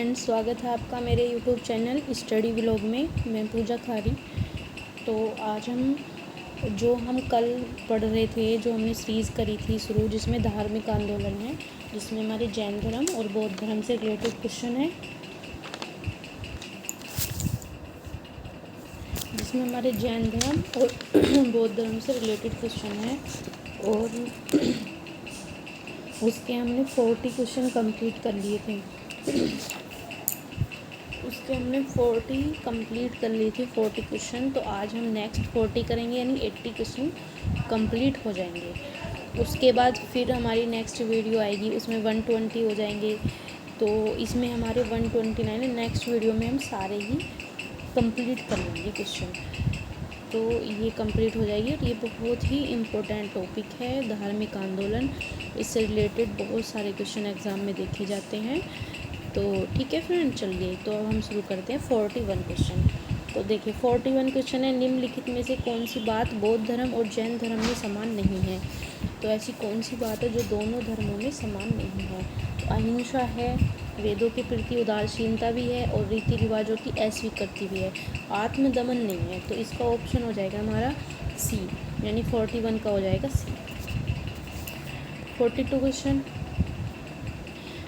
Friends, स्वागत है आपका मेरे यूट्यूब चैनल स्टडी व्लॉग में। मैं पूजा खारी। तो आज हम कल पढ़ रहे थे, जो हमने सीरीज़ करी थी शुरू, जिसमें धार्मिक आंदोलन है, जिसमें हमारे जैन धर्म और बौद्ध धर्म से रिलेटेड क्वेश्चन है, जिसमें हमारे जैन धर्म और बौद्ध धर्म से रिलेटेड क्वेश्चन है। और उसके हमने 40 क्वेश्चन कंप्लीट कर लिए थे। उसके हमने 40 कंप्लीट कर लिए थे, 40 क्वेश्चन। तो आज हम नेक्स्ट 40 करेंगे, यानी 80 क्वेश्चन कंप्लीट हो जाएंगे। उसके बाद फिर हमारी नेक्स्ट वीडियो आएगी, उसमें 120 हो जाएंगे। तो इसमें हमारे 129 है। नेक्स्ट वीडियो में हम सारे ही कंप्लीट कर लेंगे क्वेश्चन। तो ये कंप्लीट हो जाएगी। और ये बहुत ही इम्पोर्टेंट टॉपिक है, धार्मिक आंदोलन। इससे रिलेटेड बहुत सारे क्वेश्चन एग्ज़ाम में देखे जाते हैं। तो ठीक है फ्रेंड, चलिए तो अब हम शुरू करते हैं 41 क्वेश्चन। तो देखिए 41 क्वेश्चन है, निम्नलिखित में से कौन सी बात बौद्ध धर्म और जैन धर्म में समान नहीं है। तो ऐसी कौन सी बात है जो दोनों धर्मों में समान नहीं है। तो अहिंसा है, वेदों के प्रति उदासीनता भी है, और रीति रिवाजों की अस्वीकृति भी है। आत्मदमन नहीं है। तो इसका ऑप्शन हो जाएगा हमारा सी, यानी 41 का हो जाएगा सी। 42 क्वेश्चन,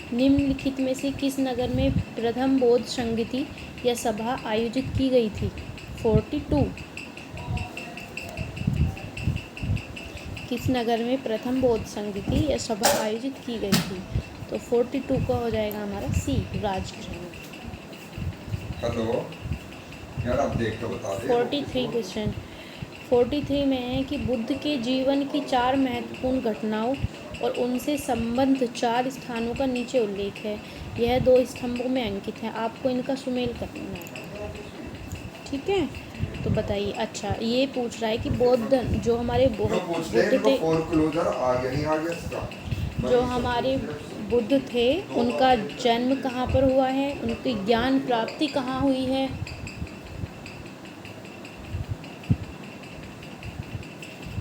निम्नलिखित में से किस नगर में प्रथम बौद्ध संगीति या सभा आयोजित की गई थी। 42, किस नगर में प्रथम बौद्ध संगीति या सभा आयोजित की गई थी। तो 42 का हो जाएगा हमारा सी, राजगृह में। हेलो यार, आप देख के बता दे। 43 क्वेश्चन, 43 में है कि बुद्ध के जीवन की 4 महत्वपूर्ण घटनाओं और उनसे संबद्ध 4 स्थानों का नीचे उल्लेख है। यह 2 स्तंभों में अंकित है। आपको इनका सुमेल करना है, ठीक है। तो बताइए। अच्छा, ये पूछ रहा है कि बौद्ध जो हमारे बुद्ध थे, जो हमारे बुद्ध थे, उनका जन्म कहाँ पर हुआ है, उनकी ज्ञान प्राप्ति कहाँ हुई है,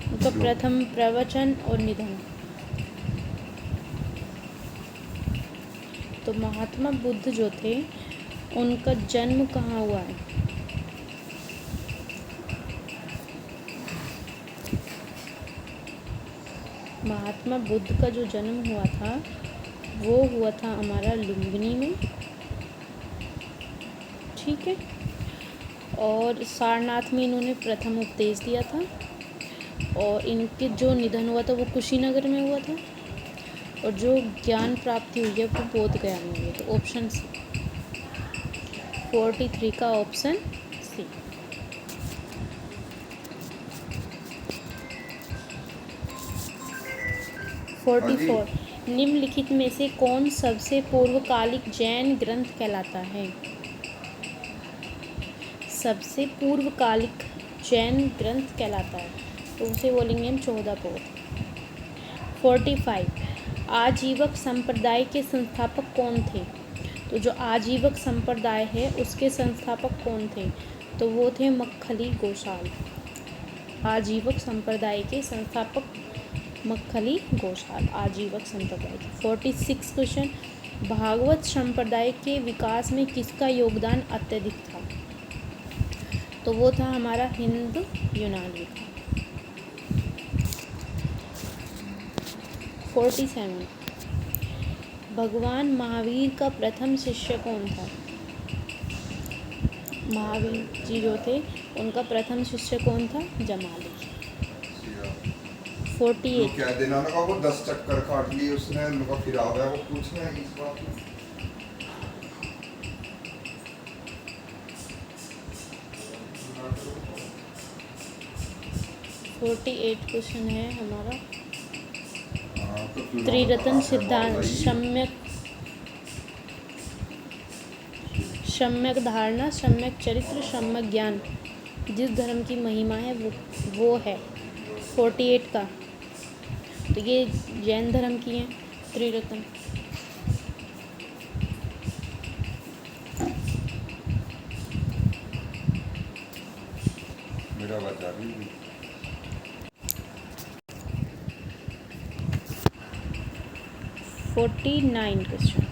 उनका प्रथम प्रवचन और निधन। तो महात्मा बुद्ध जो थे, उनका जन्म कहाँ हुआ है। महात्मा बुद्ध का जो जन्म हुआ था, वो हुआ था हमारा लुम्बिनी में, ठीक है। और सारनाथ में इन्होंने प्रथम उपदेश दिया था। और इनके जो निधन हुआ था वो कुशीनगर में हुआ था। और जो ज्ञान प्राप्ति हुई है वो बोध गया में हुई है। तो ऑप्शन सी, 43 का ऑप्शन सी। फोर, निम्नलिखित में से कौन सबसे पूर्वकालिक जैन ग्रंथ कहलाता है। सबसे पूर्वकालिक जैन ग्रंथ कहलाता है, तो उसे बोलेंगे हम 14 पोथ। 45, आजीवक संप्रदाय के संस्थापक कौन थे। तो जो आजीवक संप्रदाय है उसके संस्थापक कौन थे। तो वो थे मक्खली गोसाल। आजीवक संप्रदाय के संस्थापक मक्खली गोसाल, आजीवक संप्रदाय के। 46 क्वेश्चन, भागवत संप्रदाय के विकास में किसका योगदान अत्यधिक था। तो वो था हमारा हिंदू यूनानी का। 47, भगवान महावीर का प्रथम शिष्य कौन था। महावीर जी जो थे, उनका प्रथम शिष्य कौन था, जमाली। 48, क्या देना लगा वो 10 चक्कर काट लिए उसने, उनका फिर आ गया वो पूछना है इस बात में। 48 क्वेश्चन है हमारा, त्रिरत्न सिद्धांत, सम्यक धारणा, सम्यक चरित्र, सम्यक ज्ञान, जिस धर्म की महिमा है वो है 48 का। तो ये जैन धर्म की हैं त्रिरत्न। मेरा बच्चा भी 49 क्वेश्चन,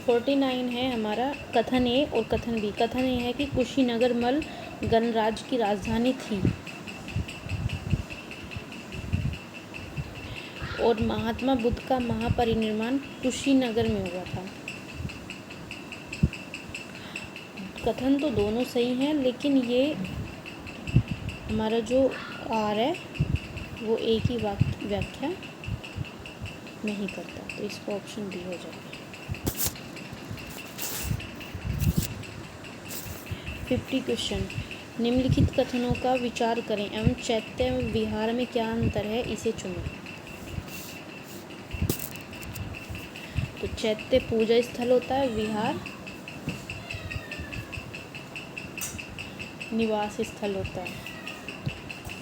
49 है हमारा कथन ए और कथन बी। कथन ए है कि कुशीनगर मल गणराज्य की राजधानी थी और महात्मा बुद्ध का महापरिनिर्वाण कुशीनगर में हुआ था। कथन तो दोनों सही हैं, लेकिन ये हमारा जो आर है वो एक ही व्याख्या नहीं करता, तो इसका ऑप्शन बी हो जाएगा। 50 क्वेश्चन। निम्नलिखित कथनों का विचार करें एवं चैत्य विहार में क्या अंतर है, इसे चुनें। तो चैत्य पूजा स्थल होता है, विहार निवास स्थल होता है।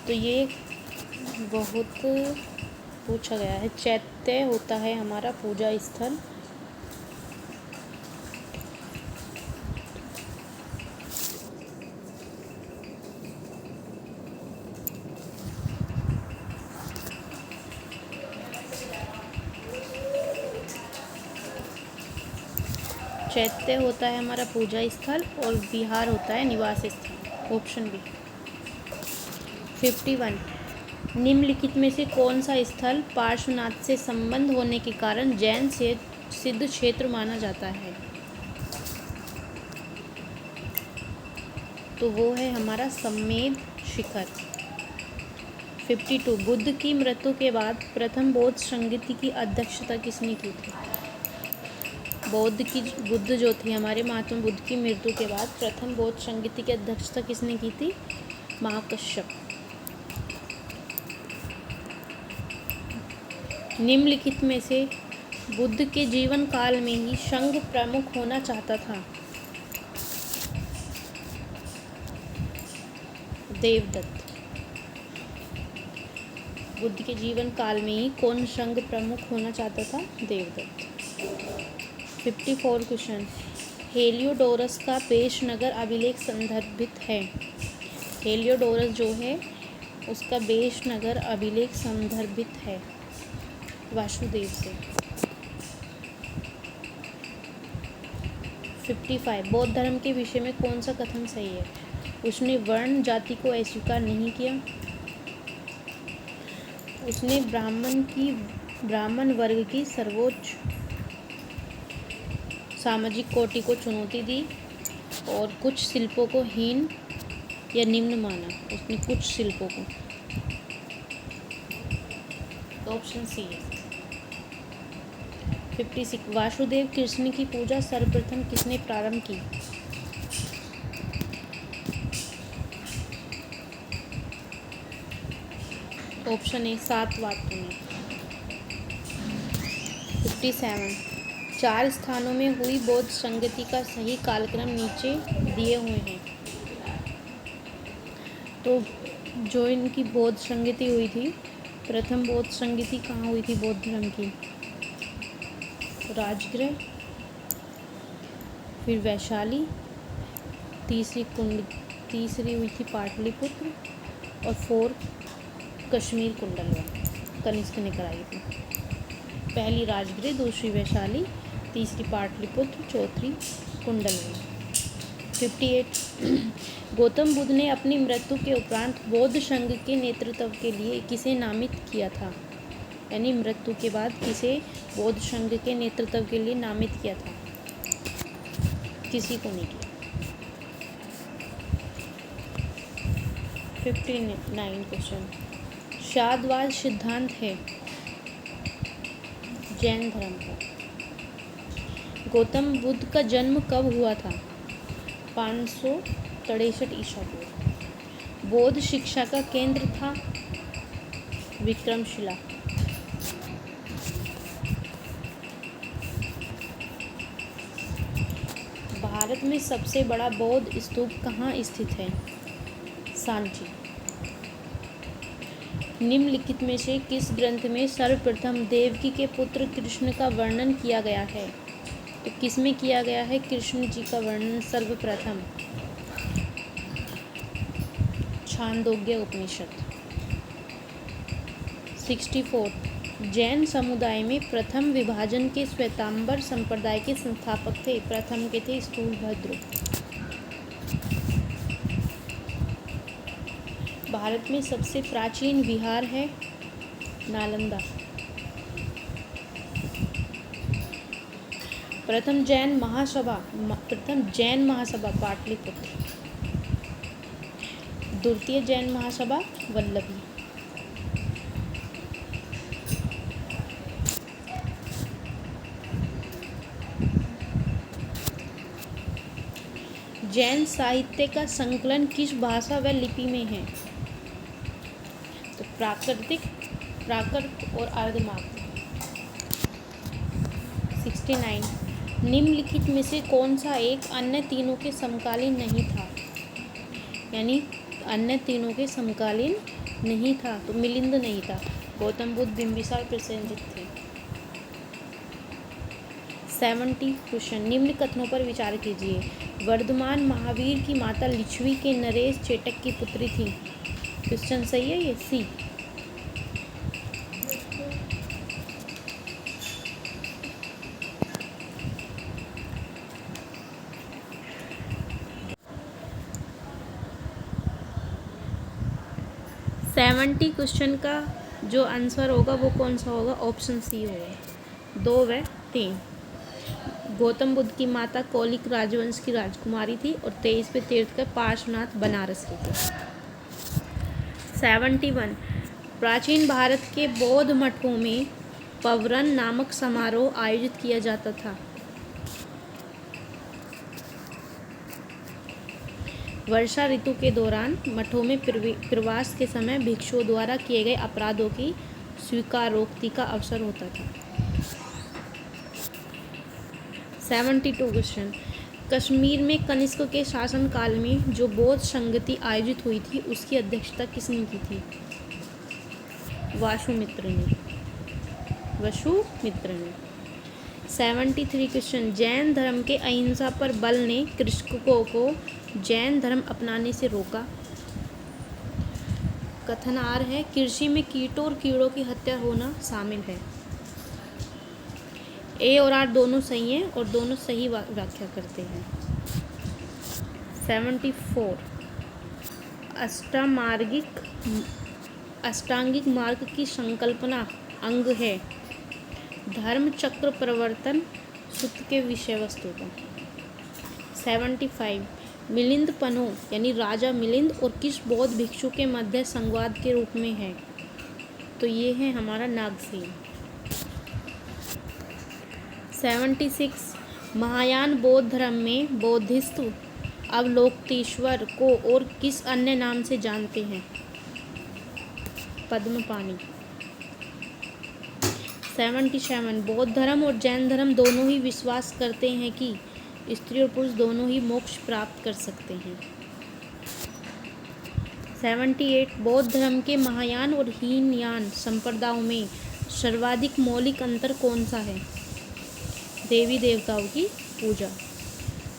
तो ये बहुत पूछा गया है। चैत्य होता है हमारा पूजा स्थल, चैत्य होता है हमारा पूजा स्थल और विहार होता है निवास स्थल। Option B. 51। निम्नलिखित में से कौन सा स्थल पार्श्वनाथ से संबंध होने के कारण जैन से सिद्ध क्षेत्र माना जाता है? तो वो है हमारा सम्मेद शिखर। 52। बुद्ध की मृत्यु के बाद प्रथम बौद्ध संगीति की अध्यक्षता किसने की थी? बुद्ध जो थे हमारे महात्मा बुद्ध की मृत्यु के बाद प्रथम बौद्ध संगीति की अध्यक्षता किसने की थी? महाकश्यप। निम्नलिखित में से बुद्ध के जीवन काल में ही संघ प्रमुख होना चाहता था? देवदत्त। बुद्ध के जीवन काल में ही कौन संघ प्रमुख होना चाहता था? देवदत्त। 54 क्वेश्चन। हेलियोडोरस का बेशनगर अभिलेख संदर्भित है। हेलियोडोरस जो है उसका बेशनगर अभिलेख संदर्भित है वासुदेव से। 55। बौद्ध धर्म के विषय में कौन सा कथन सही है? उसने वर्ण जाति को अस्वीकार नहीं किया, उसने ब्राह्मण वर्ग की सर्वोच्च सामाजिक कोटि को चुनौती दी और कुछ शिल्पों को हीन या निम्न माना। उसने कुछ शिल्पों को। ऑप्शन सी है। 56। वासुदेव कृष्ण की पूजा सर्वप्रथम किसने प्रारंभ की? ऑप्शन ए सातवाहनों ने। 57। 4 स्थानों में हुई बौद्ध संगति का सही कालक्रम नीचे दिए हुए हैं। तो जो इनकी बौद्ध संगति हुई थी, प्रथम बौद्ध संगति कहाँ हुई थी बौद्ध धर्म की? राजगृह, फिर वैशाली, तीसरी हुई थी पाटलिपुत्र और 4 कश्मीर कुंडलवन कनिष्क ने कराई थी। पहली राजगृह, दूसरी वैशाली, तीसरी पाटलिपुत्र, चौथी कुंडलवन। 58। गौतम बुद्ध ने अपनी मृत्यु के उपरांत बौद्ध संघ के नेतृत्व के लिए किसे नामित किया था? यानी मृत्यु के बाद किसे बौद्ध संघ के नेतृत्व के लिए नामित किया था? किसी को नहीं किया। 59 क्वेश्चन। शाद्वाद सिद्धांत है जैन धर्म का। गौतम बुद्ध का जन्म कब हुआ था? 563 ईसा पूर्व। बौद्ध शिक्षा का केंद्र था विक्रमशिला। भारत में सबसे बड़ा बौद्ध स्तूप कहाँ स्थित है? सांची। निम्नलिखित में से किस ग्रंथ में सर्वप्रथम देवकी के पुत्र कृष्ण का वर्णन किया गया है? तो किस में किया गया है कृष्ण जी का वर्णन सर्वप्रथम? छांदोग्य उपनिषद। 64। जैन समुदाय में प्रथम विभाजन के श्वेतांबर संप्रदाय के संस्थापक थे। प्रथम के थे स्थूलभद्र। भारत में सबसे प्राचीन विहार है नालंदा। प्रथम जैन महासभा पाटलिपुत्र। द्वितीय जैन महासभा वल्लभी। जैन साहित्य का संकलन किस भाषा व लिपि में है? तो प्राकृत और अर्धमागध। 69 निम्नलिखित में से कौन सा एक अन्य तीनों के समकालीन नहीं था? यानी अन्य तीनों के समकालीन नहीं था तो मिलिंद नहीं था। गौतम बुद्ध, बिंबिसार, प्रसेनजित थे। 70 क्वेश्चन निम्न कथनों पर विचार कीजिए। वर्धमान महावीर की माता लिच्छवी के नरेश चेटक की पुत्री थी। क्वेश्चन सही है ये सी। सेवेंटी क्वेश्चन का जो आंसर होगा वो कौन सा होगा? ऑप्शन सी होगा। 2 व 3। गौतम बुद्ध की माता कौलिक राजवंश की राजकुमारी थी और 23वें तीर्थंकर पार्श्वनाथ बनारस के थे। 71 प्राचीन भारत के बौद्ध मठों में पवरन नामक समारोह आयोजित किया जाता था। वर्षा ऋतु के दौरान मठों में प्रवास के समय भिक्षुओं द्वारा किए गए अपराधों की स्वीकारोक्ति का अवसर होता था। 72 क्वेश्चन कश्मीर में कनिष्क के शासनकाल में जो बौद्ध संगति आयोजित हुई थी उसकी अध्यक्षता किसने की थी? वासुमित्र ने। 73 क्वेश्चन जैन धर्म के अहिंसा पर बल ने कृषकों को जैन धर्म अपनाने से रोका। कथन आर है कृषि में कीटों और कीड़ों की हत्या होना शामिल है। ए और आर दोनों सही हैं और दोनों सही व्याख्या करते हैं। 74 अष्टांगिक मार्ग की संकल्पना अंग है। धर्म चक्र प्रवर्तन सूत्र के विषय वस्तु का। 75 मिलिंद पन्हो यानी राजा मिलिंद और किस बौद्ध भिक्षु के मध्य संवाद के रूप में है? तो ये है हमारा नागसेन। 76 महायान बौद्ध धर्म में बोधिसत्व अवलोकितेश्वर को और किस अन्य नाम से जानते हैं? पद्मपाणि। 77 बौद्ध धर्म और जैन धर्म दोनों ही विश्वास करते हैं कि स्त्री और पुरुष दोनों ही मोक्ष प्राप्त कर सकते हैं। 78 बौद्ध धर्म के महायान और हीनयान संप्रदायों में सर्वाधिक मौलिक अंतर कौन सा है? देवी देवताओं की पूजा।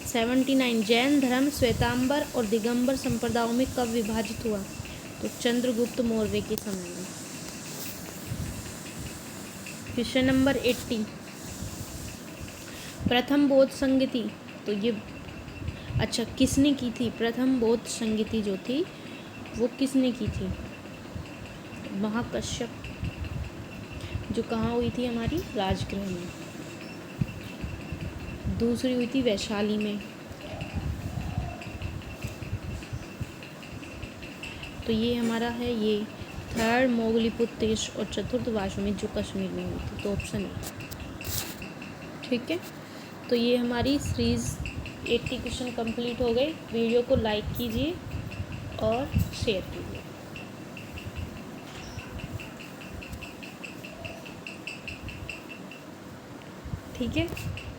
79 जैन धर्म श्वेतांबर और दिगंबर संप्रदायों में कब विभाजित हुआ? तो चंद्रगुप्त मौर्य के समय में। क्वेश्चन नंबर 80 प्रथम बौद्ध संगति तो ये किसने की थी? प्रथम बौद्ध संगति जो थी वो किसने की थी? महाकश्यप, जो कहाँ हुई थी? हमारी राजगृह में। दूसरी हुई थी वैशाली में। तो ये हमारा है ये थर्ड मोगलीपुत्र और चतुर्थ वासुमित्र जो कश्मीर में हुई थी। तो ऑप्शन है। ठीक है, तो ये हमारी सीरीज़ 80 क्वेश्चन कंप्लीट हो गए। वीडियो को लाइक कीजिए और शेयर कीजिए। ठीक है,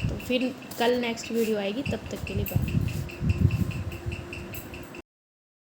तो फिर कल नेक्स्ट वीडियो आएगी, तब तक के लिए बाय।